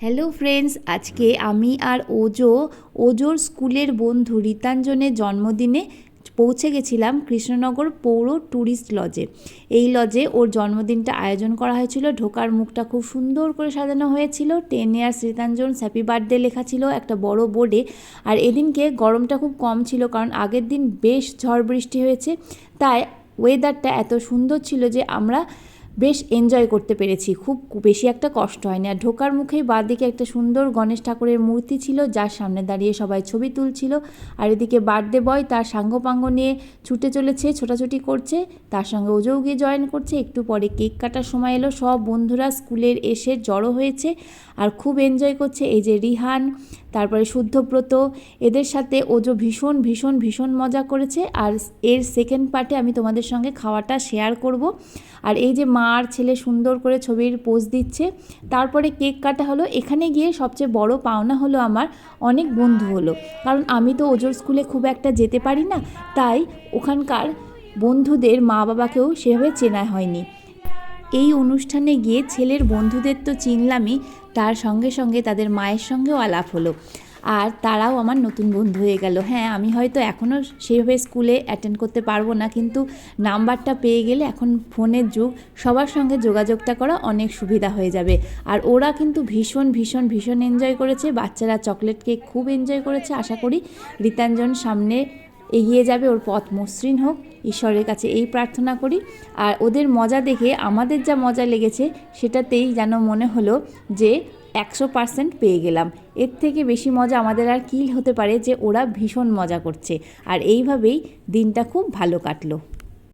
Hello friends, আজকে আমি আর ওজোর স্কুলের বন্ধু রীতাঞ্জনের জন্মদিনে পৌঁছে গেছিলাম কৃষ্ণনগর পৌর ট্যুরিস্ট লজে। এই লজে ওর জন্মদিনটা আয়োজন করা হয়েছিল। ঢোকার মুখটা খুব সুন্দর করে সাজানো হয়েছিল। 10 ইয়ার্স রীতাঞ্জন, হ্যাপি বার্থডে লেখা ছিল একটা বড় বোর্ডে। আর এদিনকে গরমটা খুব কম ছিল, কারণ আগের দিন বেশ ঝড় বৃষ্টি হয়েছে, তাই ওয়েদারটা এত সুন্দর ছিল যে আমরা বেশ এনজয় করতে পেরেছি। খুব বেশি একটা কষ্ট হয়নি। আর ঢোকার মুখেই বাঁদিকে একটা সুন্দর গণেশ ঠাকুরের মূর্তি ছিল, যার সামনে দাঁড়িয়ে সবাই ছবি তুলছিল। আর এদিকে বার্থডে বয় তার সাঙ্গপাঙ্গ নিয়ে ছুটে চলেছে, ছোটাছুটি করছে, তার সঙ্গে ওজও গিয়ে জয়েন করছে। একটু পরে কেক কাটার সময় এলো, সব বন্ধুরা স্কুলের এসে জড়ো হয়েছে আর খুব এনজয় করছে। এই যে রিহান, তারপরে শুদ্ধব্রত, এদের সাথে ওজো ভীষণ ভীষণ ভীষণ মজা করেছে। আর এর সেকেন্ড পার্টে আমি তোমাদের সঙ্গে খাওয়াটা শেয়ার করব। আর এই যে মা আর ছেলে সুন্দর করে ছবির পোজ দিচ্ছে, তারপরে কেক কাটা হলো। এখানে গিয়ে সবচেয়ে বড় পাওনা হলো আমার অনেক বন্ধু হলো, কারণ আমি তো ওজোর স্কুলে খুব একটা যেতে পারি না, তাই ওখানকার বন্ধুদের মা বাবাকেও সেভাবে চেনা হয়নি। এই অনুষ্ঠানে গিয়ে ছেলের বন্ধুদের তো চিনলামই, তার সঙ্গে সঙ্গে তাদের মায়ের সঙ্গেও আলাপ হলো, আর তারাও আমার নতুন বন্ধু হয়ে গেল। হ্যাঁ, আমি হয়তো এখনও সেইভাবে স্কুলে অ্যাটেন্ড করতে পারবো না, কিন্তু নাম্বারটা পেয়ে গেলে এখন ফোনের যুগ, সবার সঙ্গে যোগাযোগটা করা অনেক সুবিধা হয়ে যাবে। আর ওরা কিন্তু ভীষণ ভীষণ ভীষণ এনজয় করেছে। বাচ্চারা চকলেট কেক খুব এনজয় করেছে। আশা করি রীতাঞ্জন সামনে এগিয়ে যাবে, ওর পথ মসৃণ হোক, ঈশ্বরের কাছে এই প্রার্থনা করি। আর ওদের মজা দেখে আমাদের যা মজা লেগেছে, সেটাতেই যেন মনে হলো যে 100% পেয়ে গেলাম। এর থেকে বেশি মজা আমাদের আর কী হতে পারে, যে ওরা ভীষণ মজা করছে। আর এইভাবেই দিনটা খুব ভালো কাটলো।